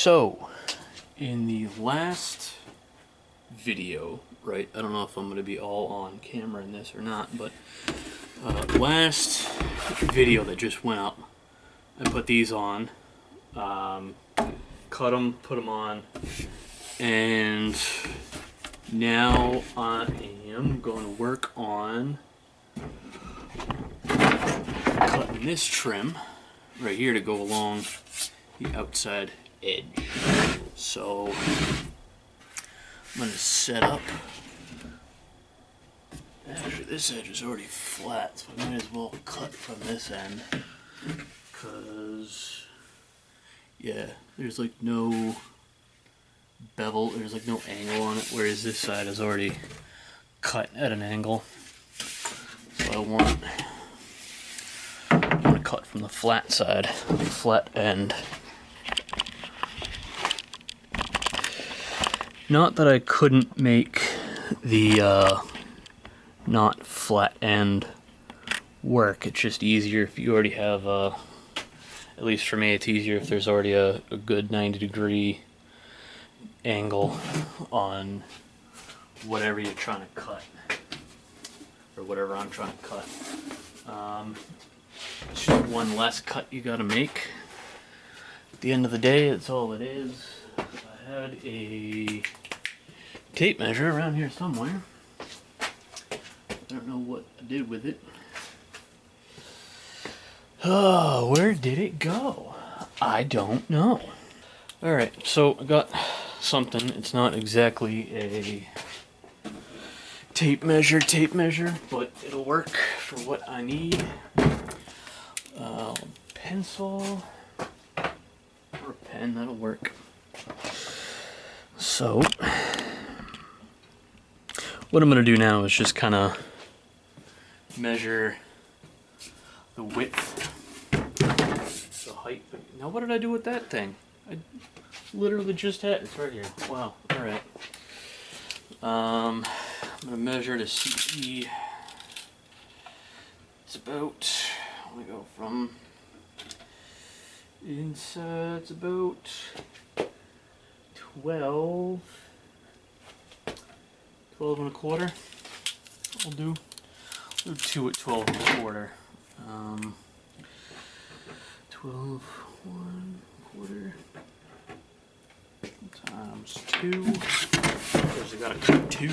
So, in the last video, right, I don't know if I'm going to be all on camera in this or not, but last video that just went up, I put these on, cut them, put them on, and now I am going to work on cutting this trim right here to go along the outside edge. So I'm going to set up. Actually, this edge is already flat, so I might as well cut from this end, because yeah, there's like no bevel, there's like no angle on it, whereas this side is already cut at an angle. So I want to cut from the flat side, the flat end. Not that I couldn't make the not flat end work, it's just easier if you already have at least for me it's easier if there's already a good 90-degree angle on whatever you're trying to cut, or whatever I'm trying to cut. It's just one less cut you gotta make. At the end of the day, that's all it is. I had a tape measure around here somewhere. I don't know what I did with it. Oh, where did it go? I don't know. Alright, so I got something. It's not exactly a tape measure, but it'll work for what I need. Pencil or a pen, that'll work. So what I'm going to do now is just kind of measure the width, the height. Now what did I do with that thing? I literally just had it's right here. Wow. All right. I'm going to measure to see. It's about, let me go from inside, it's about 12 and a quarter. I'll do 2 at 12 and a quarter. 12, 1 quarter times 2. Because I gotta cut 2.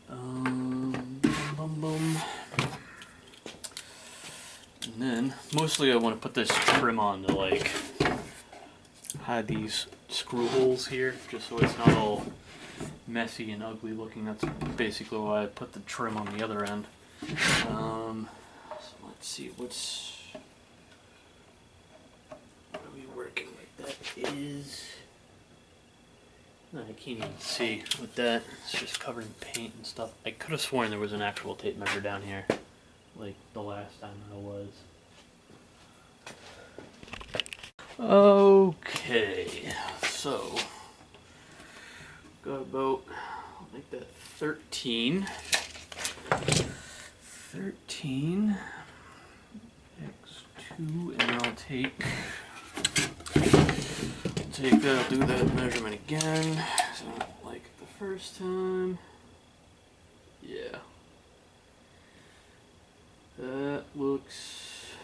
Bum bum. And then mostly I want to put this trim on to like hide these screw holes here, just so it's not all messy and ugly looking. That's basically why I put the trim on the other end. So let's see, what are we working with? That is, I can't even see with that. It's just covered in paint and stuff. I could have sworn there was an actual tape measure down here, like the last time I was. Okay, so got about, I'll make that 13 x2, and I'll take that, I'll do that measurement again, so like the first time. Yeah, that looks,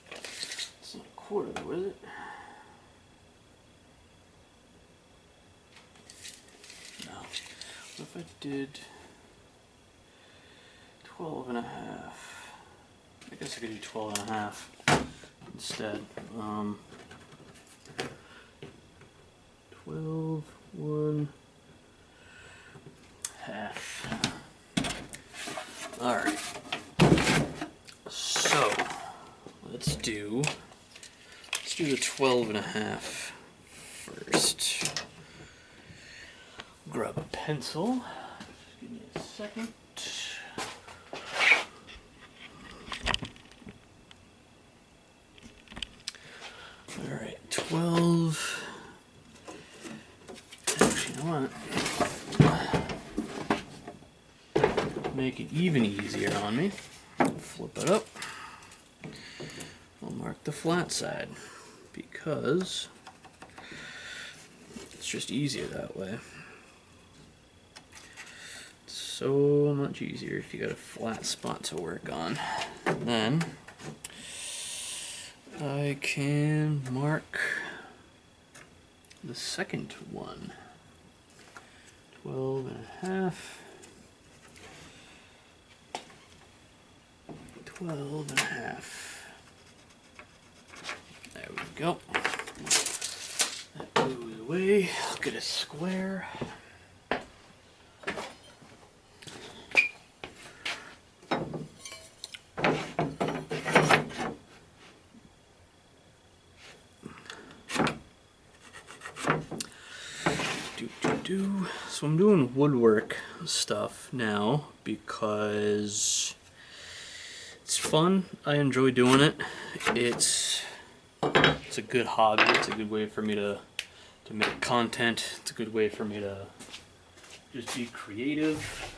it's not a quarter though, is it? No. What if I did 12 and a half? I guess I could do 12 and a half instead. 12, 1 half. Alright. So, let's do the 12 and a half first. Grab a pencil. Just give me a second. Alright, 12. Actually, you know what? Make it even easier on me. flip it up. I'll mark the flat side because it's just easier that way. It's so much easier if you got a flat spot to work on. And then I can mark the second one. 12 and a half. 12 and a half. There we go. That goes away. Look at a square. So I'm doing woodwork stuff now because it's fun. I enjoy doing it. It's a good hobby. It's a good way for me to make content. It's a good way for me to just be creative.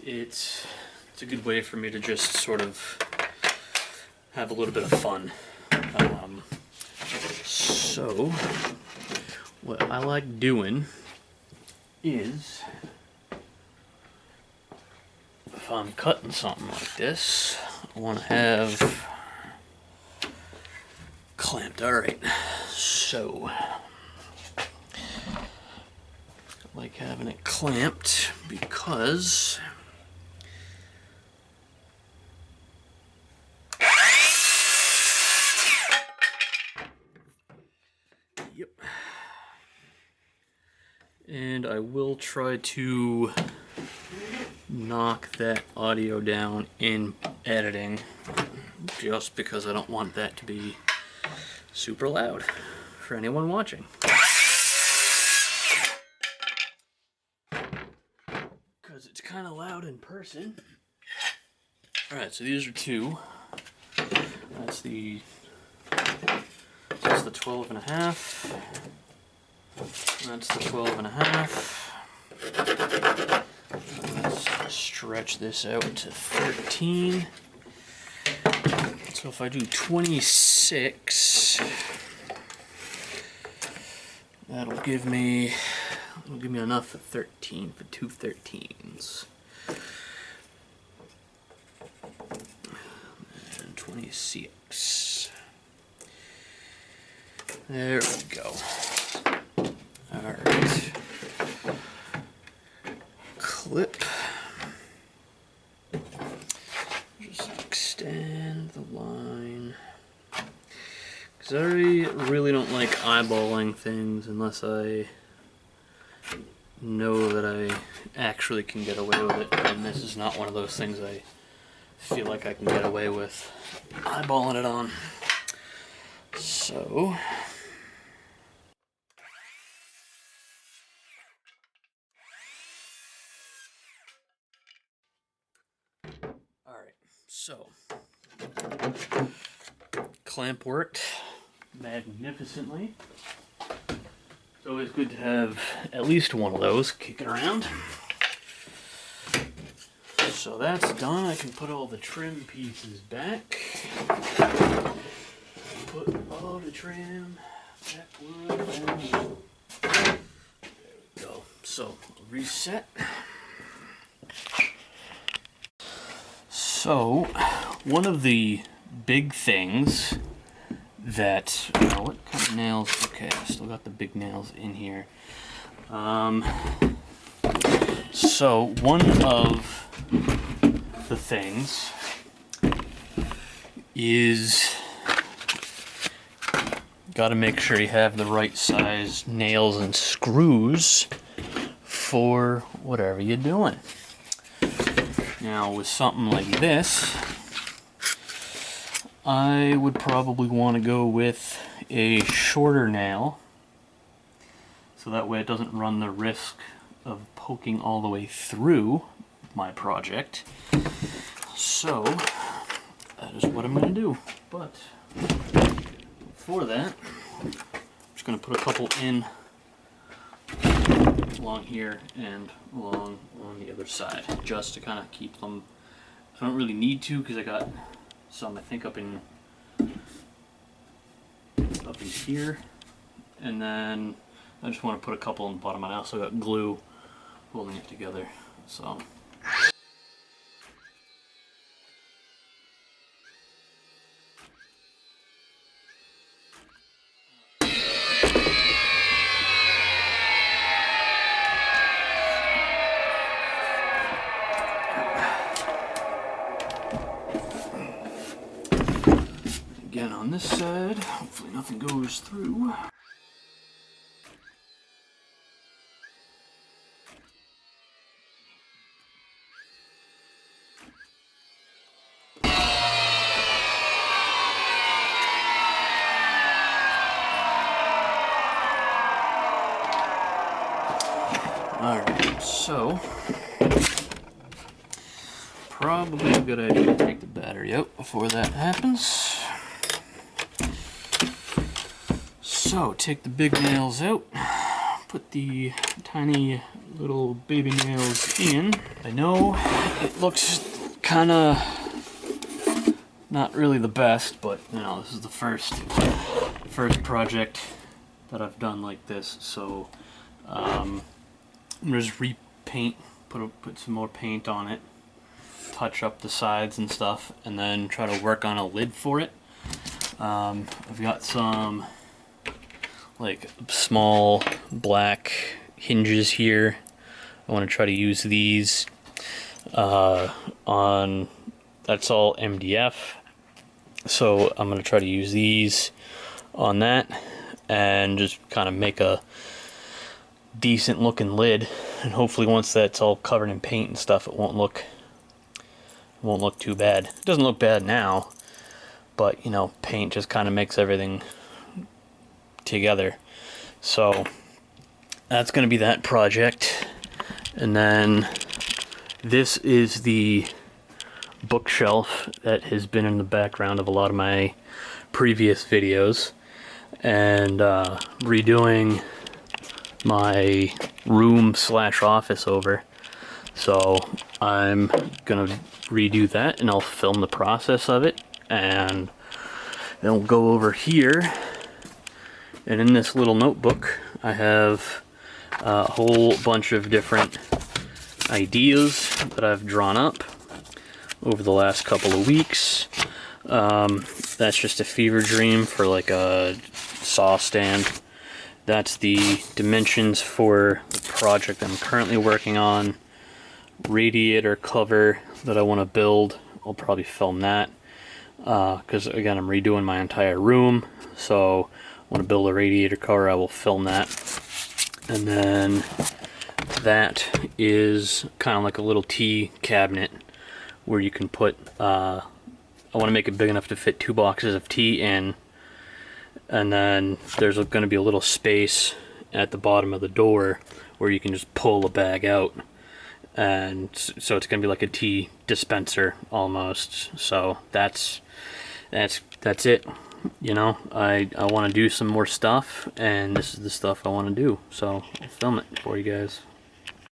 It's a good way for me to just sort of have a little bit of fun. So what I like doing is, if I'm cutting something like this, I want to have clamped. Alright, so I like having it clamped because and I will try to knock that audio down in editing just because I don't want that to be super loud for anyone watching. Because it's kind of loud in person. Alright, so these are two. That's the 12 and a half. That's the 12 and a half. Let's stretch this out to 13. So if I do 26, that'll give me enough for 13, for two 13s. And 26. There we go. Alright. Clip. Just extend the line. Because I really don't like eyeballing things unless I know that I actually can get away with it. And this is not one of those things I feel like I can get away with eyeballing it on. So So, clamp worked magnificently. It's always good to have at least one of those kicking around. So that's done. I can put all the trim pieces back. Put all the trim back one down. There we go. So, reset. So, one of the big things that, what kind of nails? Okay, I still got the big nails in here. So one of the things is got to make sure you have the right size nails and screws for whatever you're doing. Now with something like this, I would probably want to go with a shorter nail so that way it doesn't run the risk of poking all the way through my project. So that is what I'm going to do. But for that, I'm just going to put a couple in along here and along on the other side, just to kind of keep them I don't really need to because I got some, I think, up in here, and then I just want to put a couple on the bottom. I also got glue holding it together, so. Again, on this side, hopefully nothing goes through. Alright, so probably a good idea to take the battery out before that happens. So take the big nails out, put the tiny little baby nails in. I know it looks kind of not really the best, but you know, this is the first project that I've done like this, so I'm gonna just repaint, put some more paint on it, touch up the sides and stuff, and then try to work on a lid for it. I've got some like small black hinges here. I want to try to use these on, that's all MDF, so I'm going to try to use these on that and just kind of make a decent looking lid, and hopefully once that's all covered in paint and stuff, it won't look too bad. It doesn't look bad now, but you know, paint just kind of makes everything together. So that's going to be that project. And then this is the bookshelf that has been in the background of a lot of my previous videos, and redoing my room slash office over. So I'm gonna redo that, and I'll film the process of it, and then we'll go over here. And in this little notebook, I have a whole bunch of different ideas that I've drawn up over the last couple of weeks. That's just a fever dream for like a saw stand. That's the dimensions for the project I'm currently working on. Radiator cover that I want to build. I'll probably film that because again, I'm redoing my entire room, so I want to build a radiator cover. I will film that. And then that is kind of like a little tea cabinet where you can put, I want to make it big enough to fit 2 boxes of tea in, and then there's going to be a little space at the bottom of the door where you can just pull a bag out, and so it's going to be like a tea dispenser almost. So that's it. You know, I want to do some more stuff, and this is the stuff I want to do, so I'll film it for you guys.